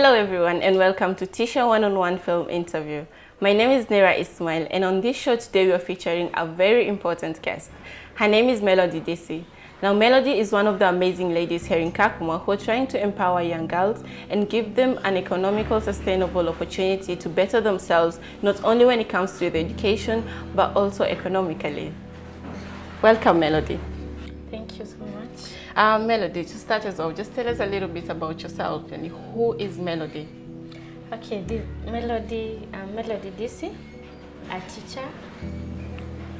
Hello everyone and welcome to T-sha one-on-one film interview. My name is Nera Ismail and on this show today we are featuring a very important guest. Her name is Melody Disi. Now Melody is one of the amazing ladies here in Kakuma who are trying to empower young girls and give them an economical, sustainable opportunity to better themselves, not only when it comes to their education, but also economically. Welcome, Melody. Thank you so much. Melody, to start us off, just tell us a little bit about yourself and who is Melody? Okay, Melody Disi, a teacher,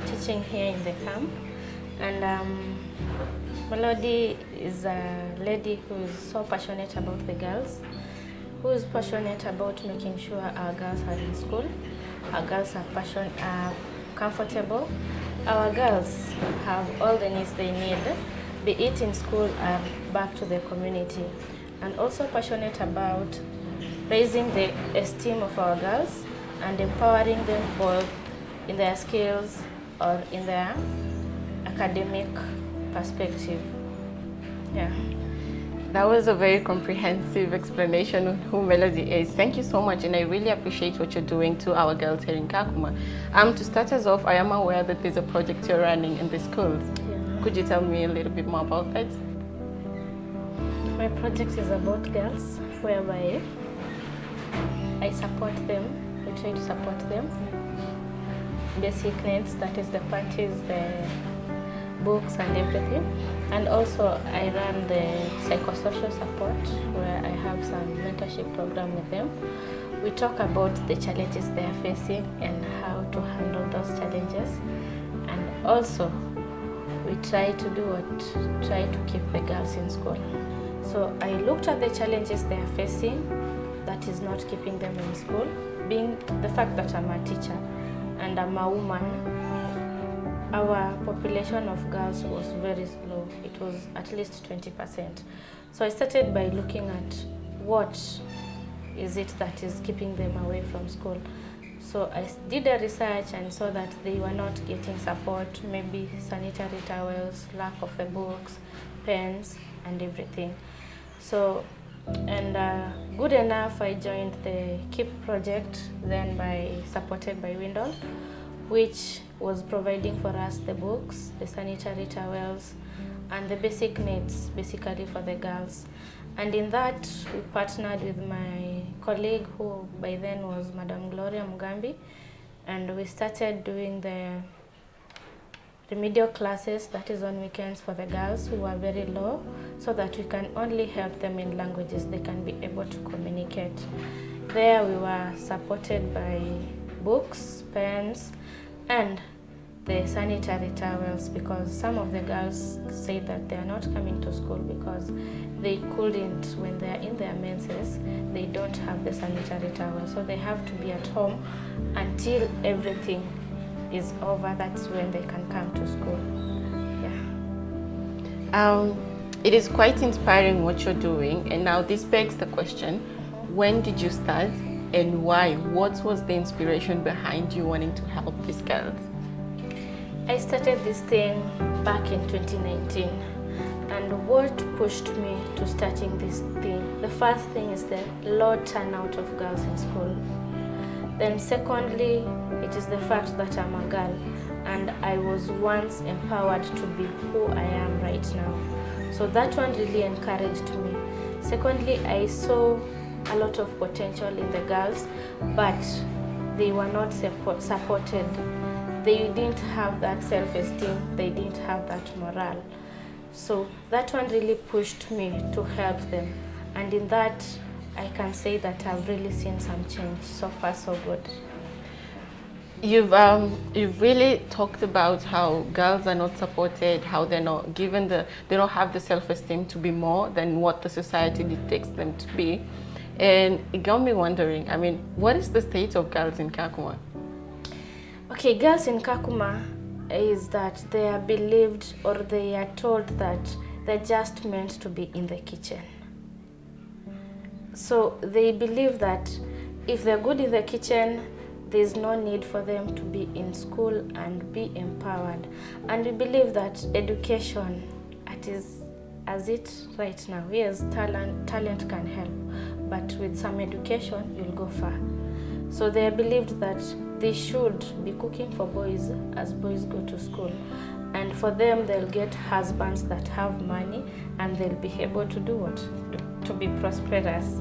teaching here in the camp. And Melody is a lady who is so passionate about the girls, who is passionate about making sure our girls are in school, our girls are comfortable, our girls have all the needs they need, be it in school or back to the community, and also passionate about raising the esteem of our girls and empowering them both in their skills or in their academic perspective. Yeah. That was a very comprehensive explanation of who Melody is. Thank you so much, and I really appreciate what you're doing to our girls here in Kakuma. To start us off, I am aware that there's a project you're running in the schools. Yeah. Could you tell me a little bit more about that? My project is about girls, whereby I support them, we try to support them. Basic needs, that is the panties, the books and everything. And also I run the psychosocial support where I have some mentorship program with them. We talk about the challenges they are facing and how to handle those challenges. And also we try to keep the girls in school. So I looked at the challenges they are facing that is not keeping them in school, being the fact that I'm a teacher and I'm a woman. Our population of girls was very low. It was at least 20%. So I started by looking at what is it that is keeping them away from school. So I did a research and saw that they were not getting support, maybe sanitary towels, lack of the books, pens, and everything. So, good enough, I joined the KEEP project, then supported by Windle, which was providing for us the books, the sanitary towels, and the basic needs, basically for the girls. And in that, we partnered with my colleague, who by then was Madam Gloria Mugambi, and we started doing the remedial classes, that is on weekends, for the girls who are very low, so that we can only help them in languages they can be able to communicate. There we were supported by books, pens, and the sanitary towels, because some of the girls say that they are not coming to school because they couldn't, when they are in their menses, they don't have the sanitary towels, so they have to be at home until everything is over. That's when they can come to school. Yeah. It is quite inspiring what you're doing, and now this begs the question, when did you start and why? What was the inspiration behind you wanting to help these girls? I started this thing back in 2019, and what pushed me to starting this thing, the first thing is the low turnout of girls in school. Then secondly, it is the fact that I'm a girl and I was once empowered to be who I am right now. So that one really encouraged me. Secondly, I saw a lot of potential in the girls, but they were not supported. They didn't have that self-esteem, they didn't have that morale. So that one really pushed me to help them. And in that, I can say that I've really seen some change. So far, so good. You've really talked about how girls are not supported, how they're not given they don't have the self-esteem to be more than what the society dictates them to be. And it got me wondering, what is the state of girls in Kakuma? Okay, girls in Kakuma is that they are believed, or they are told that they're just meant to be in the kitchen. So they believe that if they're good in the kitchen, there's no need for them to be in school and be empowered. And we believe that education, as it right now, yes, talent can help, but with some education, you'll go far. So they believed that they should be cooking for boys as boys go to school. And for them, they'll get husbands that have money and they'll be able to do what? To be prosperous.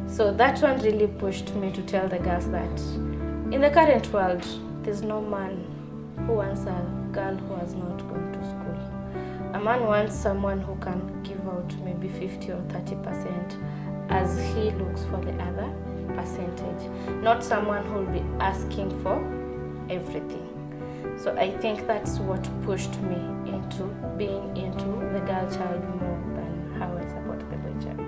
So that one really pushed me to tell the girls that in the current world, there's no man who wants a girl who has not gone to school. A man wants someone who can give out maybe 50 or 30% as he looks for the other percentage, not someone who will be asking for everything. So I think that's what pushed me into being into the girl child more than how I support the boy child.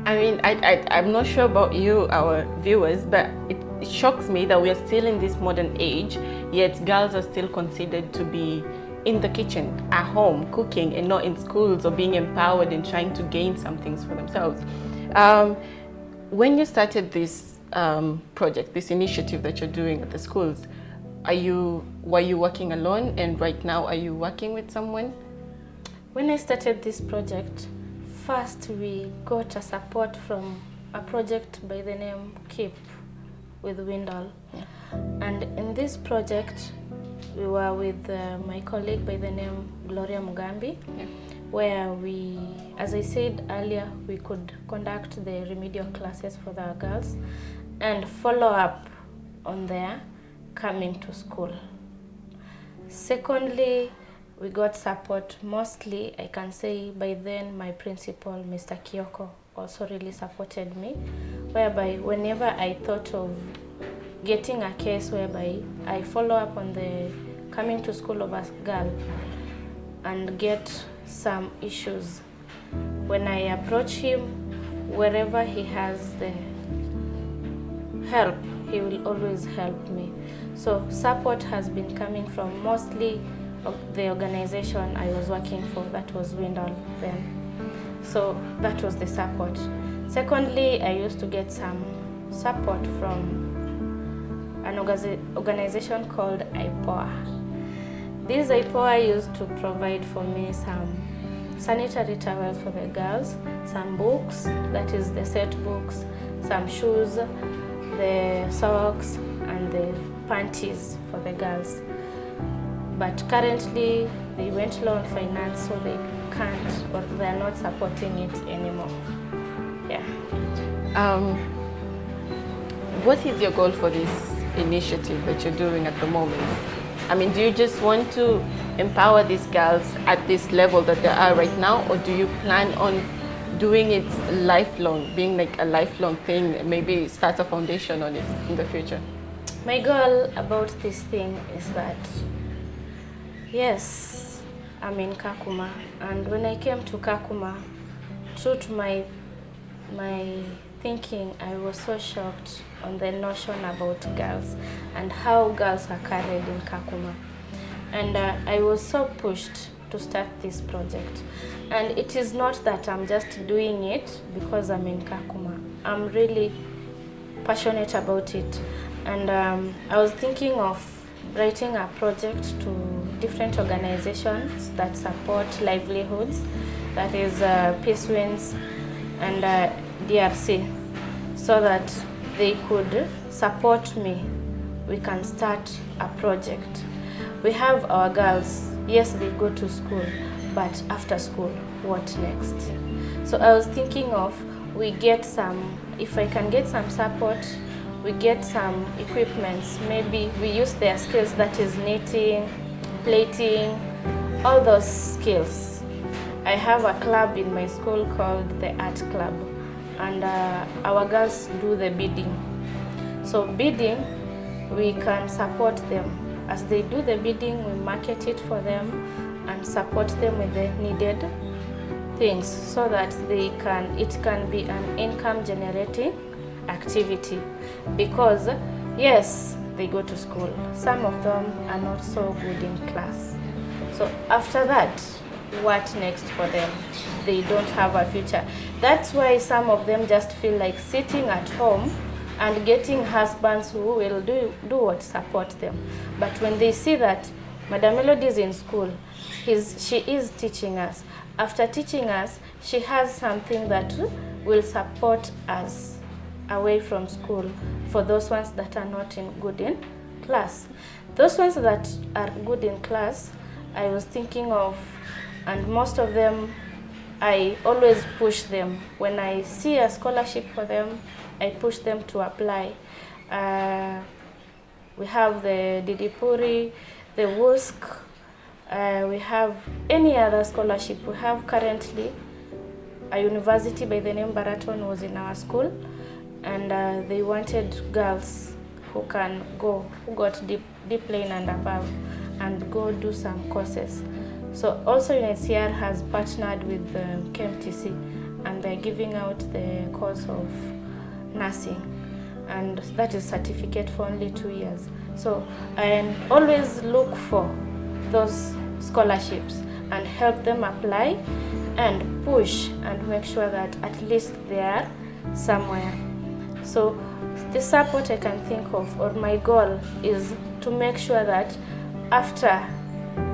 I mean, I'm not sure about you, our viewers, but it shocks me that we are still in this modern age, yet girls are still considered to be in the kitchen, at home, cooking, and not in schools or being empowered and trying to gain some things for themselves. When you started this project, this initiative that you're doing at the schools, were you working alone, and right now are you working with someone? When I started this project, first we got a support from a project by the name Keep with Windall. Yeah. And in this project, we were with my colleague by the name Gloria Mugambi, yeah, where we, as I said earlier, we could conduct the remedial classes for the girls and follow up on their coming to school. Secondly, we got support mostly, I can say by then my principal, Mr. Kyoko, also really supported me, whereby whenever I thought of getting a case whereby I follow up on the coming to school of a girl and get some issues, when I approach him, wherever he has the help, he will always help me. So support has been coming from mostly the organization I was working for, that was Windall then. So that was the support. Secondly, I used to get some support from an organization called IPOA. This IPOA used to provide for me some sanitary towels for the girls, some books, that is the set books, some shoes, the socks, and the panties for the girls. But currently, they went low on finance, so they can't, or they're not supporting it anymore. Yeah. What is your goal for this initiative that you're doing at the moment? I mean, do you just want to empower these girls at this level that they are right now, or do you plan on doing it lifelong, being like a lifelong thing, maybe start a foundation on it in the future? My goal about this thing is that, yes, I'm in Kakuma, and when I came to Kakuma, true to my thinking, I was so shocked on the notion about girls and how girls are carried in Kakuma. And I was so pushed to start this project. And it is not that I'm just doing it because I'm in Kakuma. I'm really passionate about it. And I was thinking of writing a project to different organizations that support livelihoods, that is Peace Winds and DRC, so that they could support me. We can start a project. We have our girls, yes, they go to school, but after school, what next? So I was thinking of, we get some, if I can get some support, we get some equipments, maybe we use their skills, that is knitting, plating, all those skills. I have a club in my school called the Art Club, and our girls do the beading. So beading, we can support them. As they do the beading, we market it for them and support them with the needed things so that it can be an income generating activity. Because yes, they go to school. Some of them are not so good in class. So after that, what next for them? They don't have a future. That's why some of them just feel like sitting at home and getting husbands who will do what? Support them. But when they see that Madam Melody is in school, she is teaching us. After teaching us, she has something that will support us away from school for those ones that are not good in class. Those ones that are good in class, I was thinking of, and most of them, I always push them. When I see a scholarship for them, I push them to apply. We have the Didipuri, the WUSC, we have any other scholarship. We have currently a university by the name Baraton was in our school, and they wanted girls who can go, who got deep lane and above, and go do some courses. So also UNHCR has partnered with the KMTC, and they're giving out the course of nursing, and that is certificate for only 2 years. So I always look for those scholarships and help them apply and push and make sure that at least they are somewhere. So the support I can think of, or my goal, is to make sure that after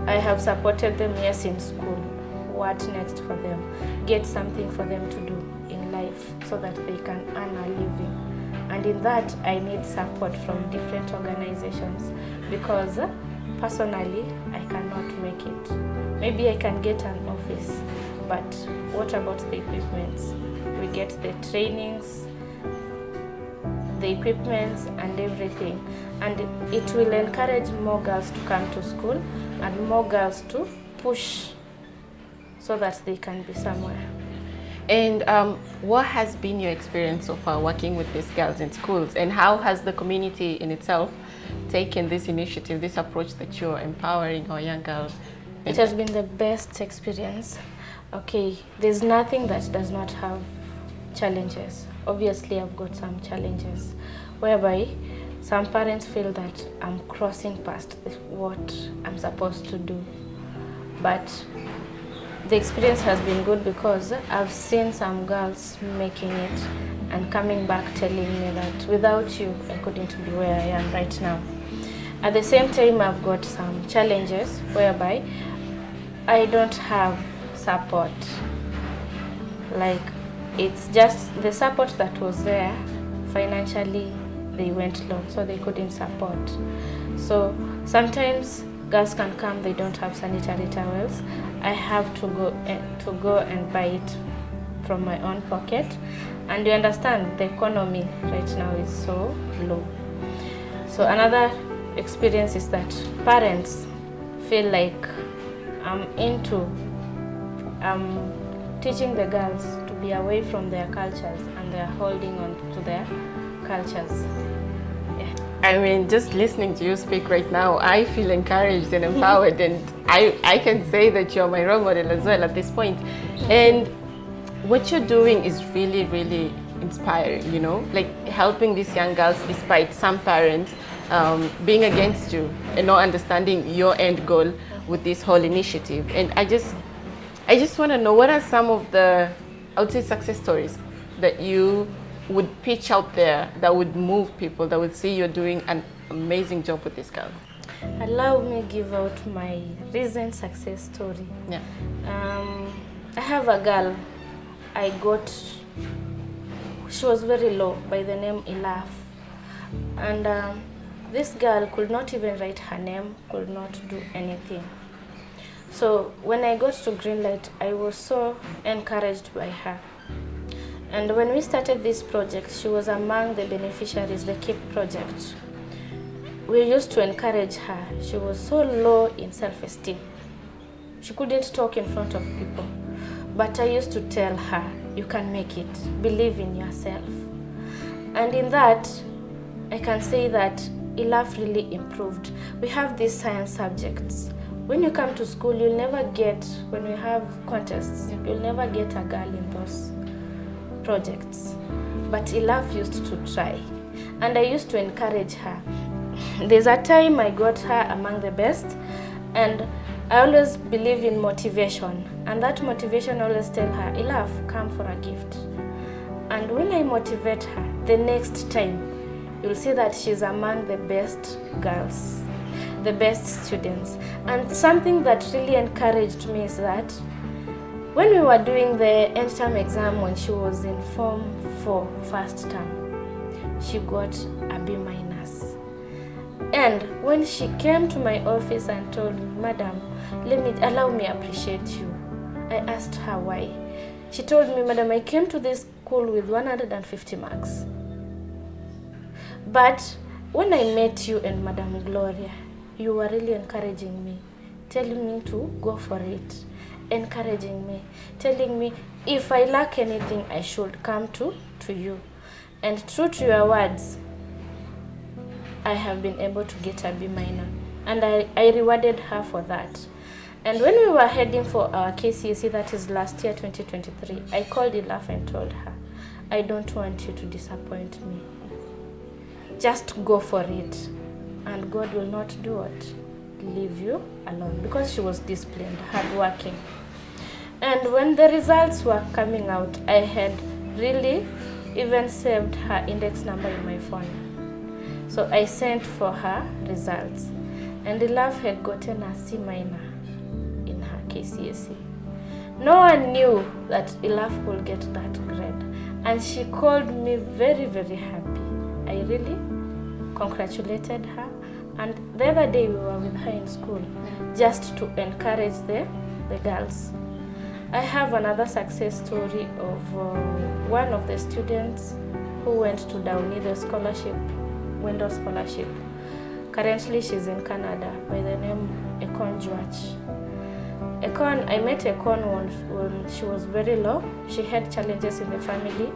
I have supported them, yes, in school, what next for them? Get something for them to do in life so that they can earn a living. And in that, I need support from different organizations, because personally, I cannot make it. Maybe I can get an office, but what about the equipments? We get the trainings, the equipments and everything, and it will encourage more girls to come to school and more girls to push so that they can be somewhere. And what has been your experience so far working with these girls in schools, and how has the community in itself taken this initiative, this approach that you're empowering our young girls? It has been the best experience. Okay, there's nothing that does not have challenges. Obviously, I've got some challenges whereby some parents feel that I'm crossing past what I'm supposed to do. But the experience has been good because I've seen some girls making it and coming back telling me that without you, I couldn't be where I am right now. At the same time, I've got some challenges whereby I don't have support. Like, it's just the support that was there, financially they went low, so they couldn't support. So sometimes girls can come, they don't have sanitary towels. I have to go and buy it from my own pocket. And you understand, the economy right now is so low. So another experience is that parents feel like I'm teaching the girls to be away from their cultures, and they're holding on to their cultures. Yeah. I mean, just listening to you speak right now, I feel encouraged and empowered, and I can say that you're my role model as well at this point. And what you're doing is really, really inspiring, you know, like helping these young girls despite some parents being against you and not understanding your end goal with this whole initiative. And I just want to know, what are some of the, I would say, success stories that you would pitch out there that would move people, that would see you're doing an amazing job with these girls? Allow me give out my recent success story. Yeah. I have a girl I got, she was very low, by the name Elaf. And this girl could not even write her name, could not do anything. So when I got to Greenlight, I was so encouraged by her. And when we started this project, she was among the beneficiaries, the KEEP project. We used to encourage her. She was so low in self-esteem. She couldn't talk in front of people. But I used to tell her, you can make it, believe in yourself. And in that, I can say that Elaf really improved. We have these science subjects. When you come to school, you'll never get, when we have contests, you'll never get a girl in those projects. But Elaf used to try. And I used to encourage her. There's a time I got her among the best, and I always believe in motivation. And that motivation, I always tell her, Elaf, come for a gift. And when I motivate her, the next time, you'll see that she's among the best girls, the best students. And something that really encouraged me is that When we were doing the end term exam, when she was in Form 4 first term, she got a B minus. And when she came to my office and told me, Madam, allow me appreciate you, I asked her why. She told me, Madam, I came to this school with 150 marks. But when I met you and Madam Gloria, you were really encouraging me, telling me to go for it, encouraging me, telling me if I lack anything, I should come to you. And true to your words, I have been able to get a B minor. And I rewarded her for that. And when we were heading for our KCSE, that is last year, 2023, I called Elaf and told her, I don't want you to disappoint me. Just go for it, and God will not do it, leave you alone, because she was disciplined, hardworking. And when the results were coming out, I had really even saved her index number in my phone. So I sent for her results, and Elaf had gotten a C minor in her KCSE. No one knew that Elaf would get that grade, and she called me very, very happy. I really congratulated her, and the other day we were with her in school just to encourage the girls. I have another success story of one of the students who went to Downey, the scholarship, window scholarship. Currently she's in Canada by the name Ekon Juach. I met Ekon when she was very low. She had challenges in the family,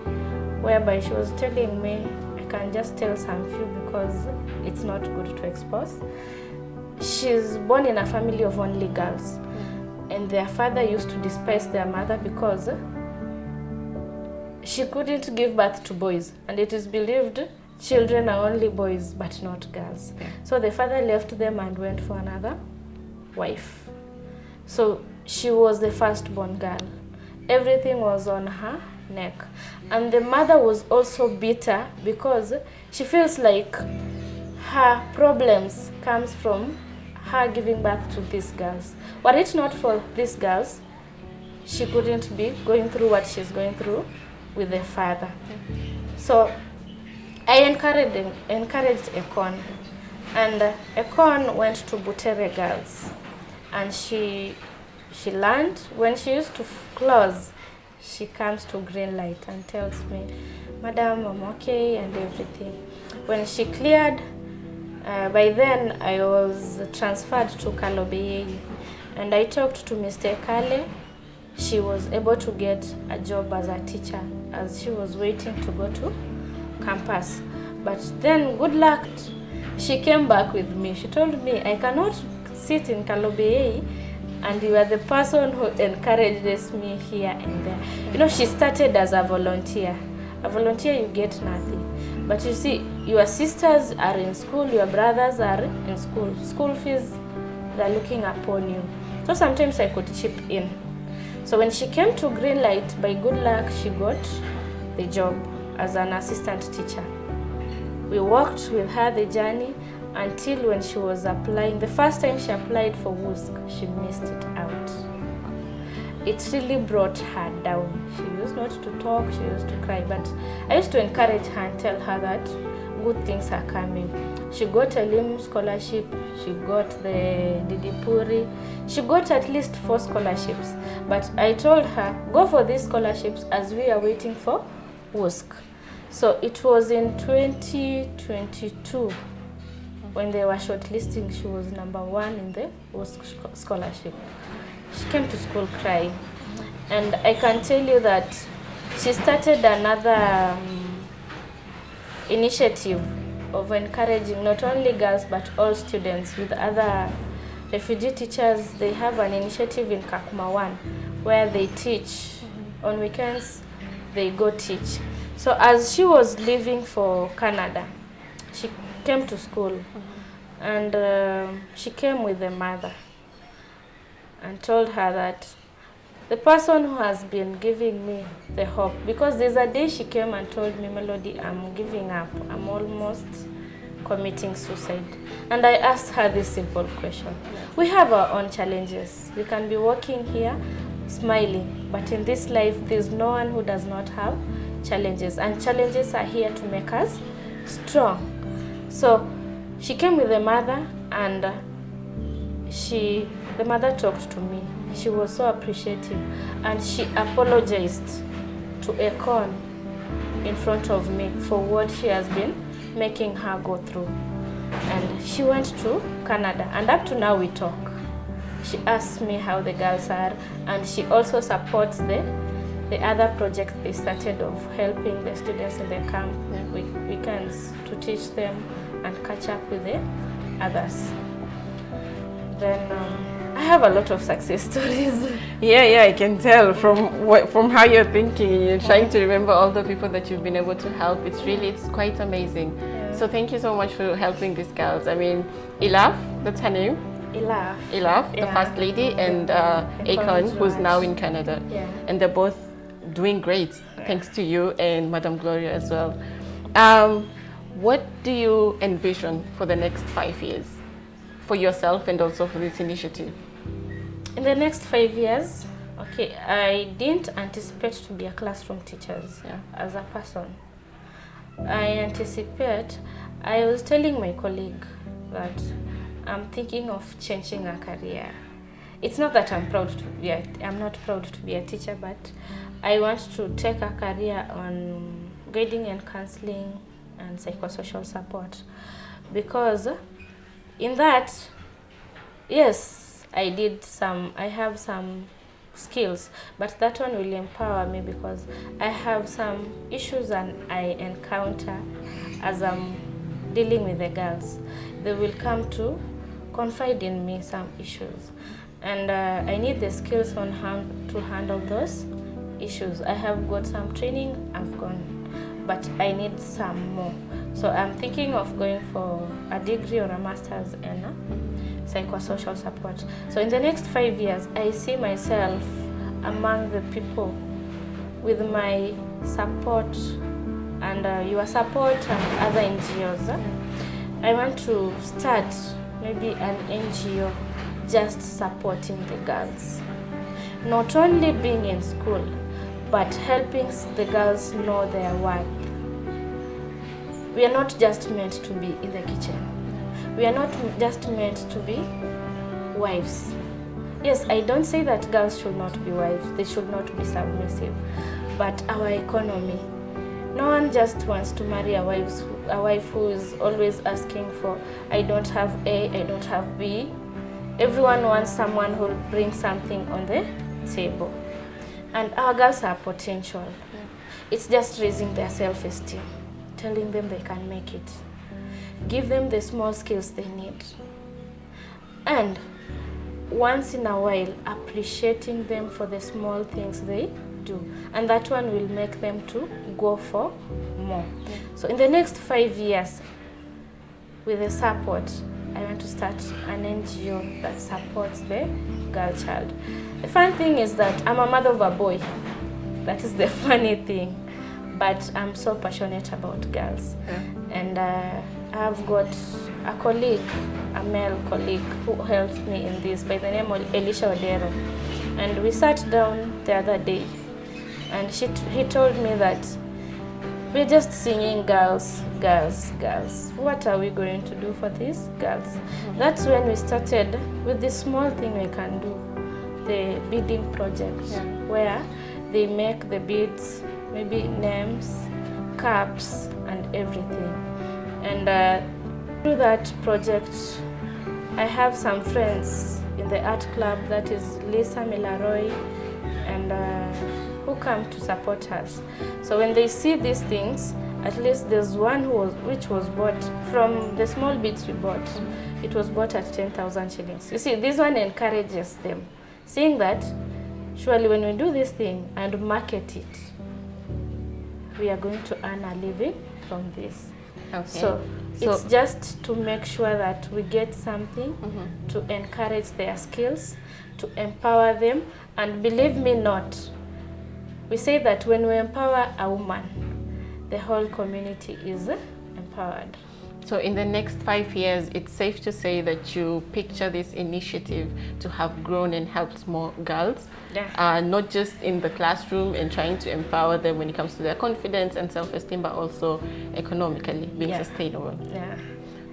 whereby she was telling me, I can just tell some few because it's not good to expose. She's born in a family of only girls, and their father used to despise their mother because she couldn't give birth to boys, and it is believed children are only boys but not girls. So the father left them and went for another wife. So she was the firstborn girl. Everything was on her neck. And the mother was also bitter because she feels like her problems comes from her giving birth to these girls. Were it not for these girls, she couldn't be going through what she's going through with the father. So I encouraged Ekon, and Ekon went to Butere Girls, and she learned. When she used to close, she comes to green light and tells me, Madam, I'm okay and everything. When she cleared, by then I was transferred to Kalobeye, and I talked to Mr. Kale. She was able to get a job as a teacher as she was waiting to go to campus. But then, good luck, she came back with me. She told me, I cannot sit in Kalobeye, and you are the person who encourages me here and there. You know, she started as a volunteer. A volunteer, you get nothing. But you see, your sisters are in school, your brothers are in school. School fees, they're looking upon you. So sometimes I could chip in. So when she came to Greenlight, by good luck, she got the job as an assistant teacher. We walked with her the journey until when she was applying. The first time she applied for WUSC, she missed it out. It really brought her down. She used not to talk, she used to cry, but I used to encourage her and tell her that good things are coming. She got a LIM scholarship, she got the Didipuri, she got at least 4 scholarships. But I told her, go for these scholarships as we are waiting for WUSC. So it was in 2022 when they were shortlisting, she was #1 in the WUSC scholarship. She came to school crying. And I can tell you that she started another initiative of encouraging not only girls but all students with other refugee teachers. They have an initiative in Kakuma 1 where they teach. On weekends, they go teach. So as she was leaving for Canada, she came to school, and she came with the mother and told her that the person who has been giving me the hope, because there's a day she came and told me, Melody, I'm giving up. I'm almost committing suicide. And I asked her this simple question. We have our own challenges. We can be working here, smiling. But in this life, there's no one who does not have challenges, and challenges are here to make us strong. So she came with the mother, and the mother talked to me. She was so appreciative, and she apologized to Akon in front of me for what she has been making her go through. And she went to Canada, and up to now we talk. She asks me how the girls are, and she also supports the other project they started of helping the students in the camp weekends to teach them and catch up with the others. Then I have a lot of success stories. Yeah, I can tell from how you're thinking. You're trying to remember all the people that you've been able to help. It's quite amazing. Yeah. So thank you so much for helping these girls. I mean, Ilaf, that's her name. Ilaf, the first lady, and Akon, who's now in Canada. Yeah. And they're both doing great, thanks to you and Madam Gloria as well. What do you envision for the next 5 years for yourself and also for this initiative? In the next 5 years, okay, I didn't anticipate to be a classroom teacher as a person. I was telling my colleague that I'm thinking of changing a career. It's not that I'm not proud to be a teacher, but I want to take a career on guiding and counseling and psychosocial support, because in that, yes, I have some skills, but that one will empower me because I have some issues and I encounter as I'm dealing with the girls. They will come to confide in me some issues, and I need the skills on hand to handle those issues. I have got some training, I've gone, but I need some more. So I'm thinking of going for a degree or a master's in psychosocial support. So in the next 5 years, I see myself among the people with my support and your support and other NGOs. I want to start maybe an NGO just supporting the girls. Not only being in school, but helping the girls know their worth. We are not just meant to be in the kitchen. We are not just meant to be wives. Yes, I don't say that girls should not be wives, they should not be submissive, but our economy, no one just wants to marry a wife who is always asking for, I don't have A, I don't have B. Everyone wants someone who will bring something on the table. And our girls are potential. It's just raising their self-esteem, telling them they can make it. Give them the small skills they need. And once in a while, appreciating them for the small things they do. And that one will make them to go for more. So in the next 5 years, with the support, I want to start an NGO that supports the girl child. The fun thing is that I'm a mother of a boy. That is the funny thing. But I'm so passionate about girls. And I've got a colleague, a male colleague, who helped me in this by the name of Elisha Odero. And we sat down the other day, and he told me that we're just singing girls, girls, girls. What are we going to do for these girls? That's when we started with this small thing we can do, the beading project, where they make the beads, maybe names, caps, and everything. And through that project, I have some friends in the art club, that is Lisa Milaroy, and who come to support us. So when they see these things, at least there's one which was bought from the small beads we bought. It was bought at 10,000 shillings. You see, this one encourages them, seeing that surely when we do this thing and market it, we are going to earn a living from this. Okay. So it's just to make sure that we get something to encourage their skills, to empower them. And believe me not, we say that when we empower a woman, the whole community is empowered. So in the next 5 years, it's safe to say that you picture this initiative to have grown and helped more girls, not just in the classroom and trying to empower them when it comes to their confidence and self-esteem, but also economically being sustainable. Yeah.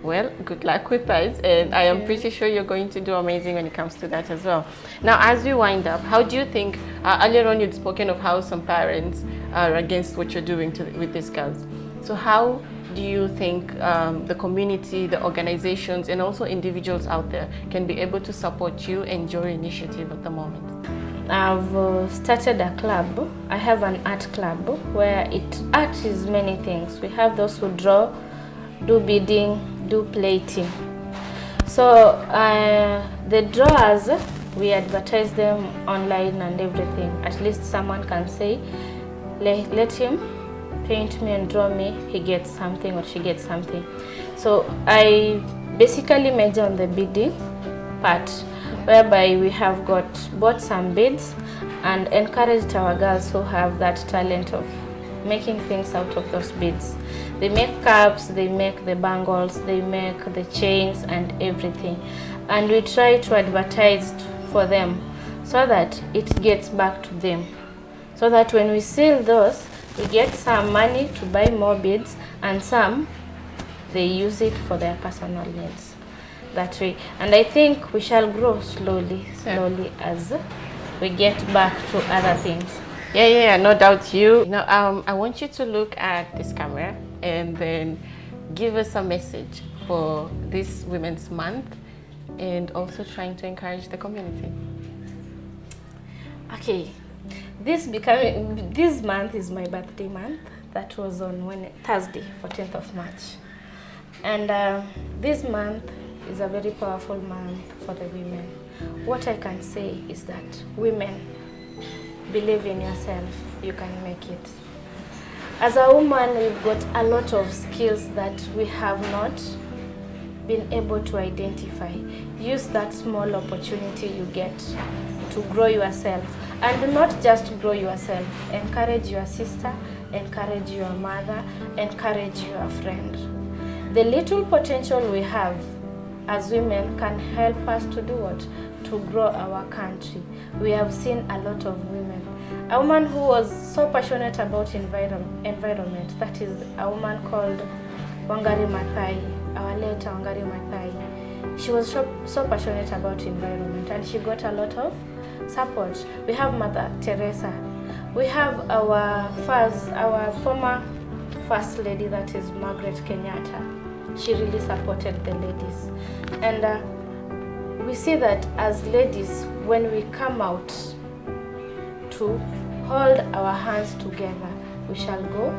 Well, good luck with that, and I am pretty sure you're going to do amazing when it comes to that as well. Now, as we wind up, how do you think, earlier on you'd spoken of how some parents are against what you're doing with these girls. So how do you think the community, the organizations, and also individuals out there can be able to support you and your initiative at the moment? I've started a club. I have an art club where art is many things. We have those who draw, do beading, do plating. So the drawers, we advertise them online and everything. At least someone can say, let him paint me and draw me, he gets something or she gets something. So I basically major on the beading part, whereby we have bought some beads and encouraged our girls who have that talent of making things out of those beads. They make cups, they make the bangles, they make the chains and everything. And we try to advertise for them so that it gets back to them. So that when we sell those, we get some money to buy more beads, and some they use it for their personal needs. That way. And I think we shall grow slowly as we get back to other things. Yeah, no doubt you. Now, I want you to look at this camera and then give us a message for this Women's Month and also trying to encourage the community. Okay, this month is my birthday month. That was on Thursday, 14th of March. And this month is a very powerful month for the women. What I can say is that women, believe in yourself, you can make it. As a woman, we've got a lot of skills that we have not been able to identify. Use that small opportunity you get to grow yourself. And not just grow yourself, encourage your sister, encourage your mother, encourage your friend. The little potential we have as women can help us to do what? To grow our country. We have seen a lot of women. A woman who was so passionate about environment, that is a woman called Wangari Maathai, our late Wangari Maathai. She was so passionate about environment and she got a lot of support. We have Mother Teresa. We have our former First Lady, that is Margaret Kenyatta. She really supported the ladies. And we see that as ladies, when we come out to hold our hands together, we shall go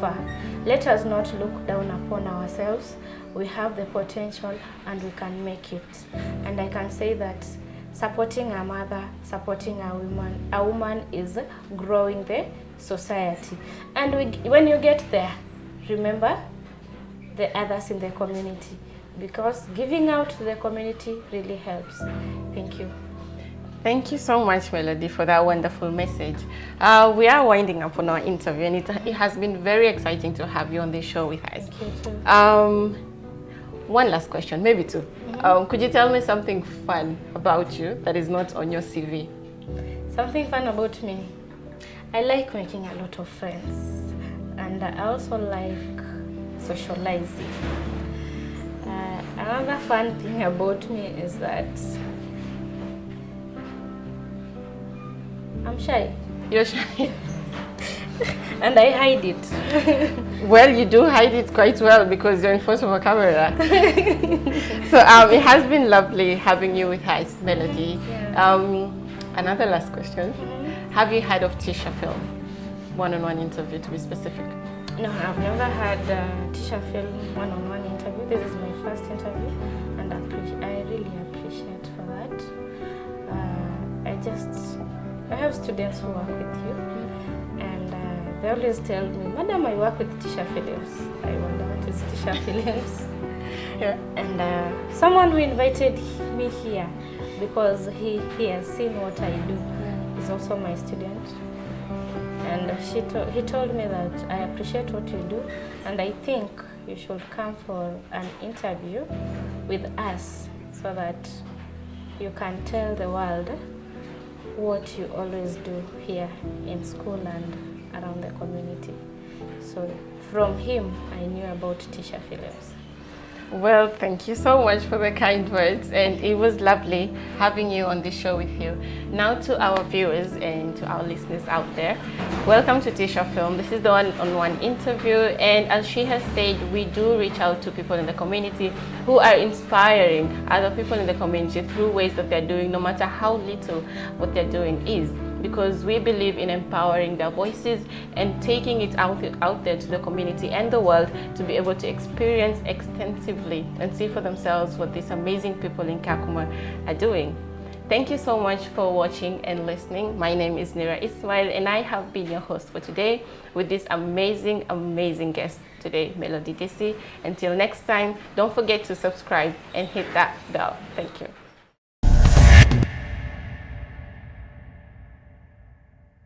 far. Let us not look down upon ourselves. We have the potential and we can make it. And I can say that supporting a mother, supporting a woman is growing the society. And when you get there, remember the others in the community, because giving out to the community really helps. Thank you. Thank you so much, Melody, for that wonderful message. We are winding up on our interview, and it has been very exciting to have you on this show with us. Thank you too. One last question, maybe two. Could you tell me something fun about you that is not on your CV? Something fun about me? I like making a lot of friends, and I also like socializing. Another fun thing about me is that I'm shy. You're shy? And I hide it. Well, you do hide it quite well because you're in front of a camera. So it has been lovely having you with us, Melody. Yeah. Another last question. Have you heard of T-sha film? One-on-one interview, to be specific. No, I've never had T-sha film one-on-one interview. This is my first interview, and I really appreciate for that. I have students who work with you, and they always tell me, Madam, I work with T-sha films. I wonder what is T-sha films. Yeah. And someone who invited me here because he has seen what I do is also my student. And he told me that I appreciate what you do, and I think you should come for an interview with us so that you can tell the world what you always do here in school and around the community. So from him, I knew about T-sha Films. Well, thank you so much for the kind words, and it was lovely having you on the show with you. Now to our viewers and to our listeners out there, welcome to T-sha Film. This is the one-on-one interview, and as she has said, we do reach out to people in the community who are inspiring other people in the community through ways that they're doing, no matter how little what they're doing is, because we believe in empowering their voices and taking it out there to the community and the world to be able to experience extensively and see for themselves what these amazing people in Kakuma are doing. Thank you so much for watching and listening. My name is Nira Ismail, and I have been your host for today with this amazing guest today, Melody Disi. Until next time, don't forget to subscribe and hit that bell. Thank you.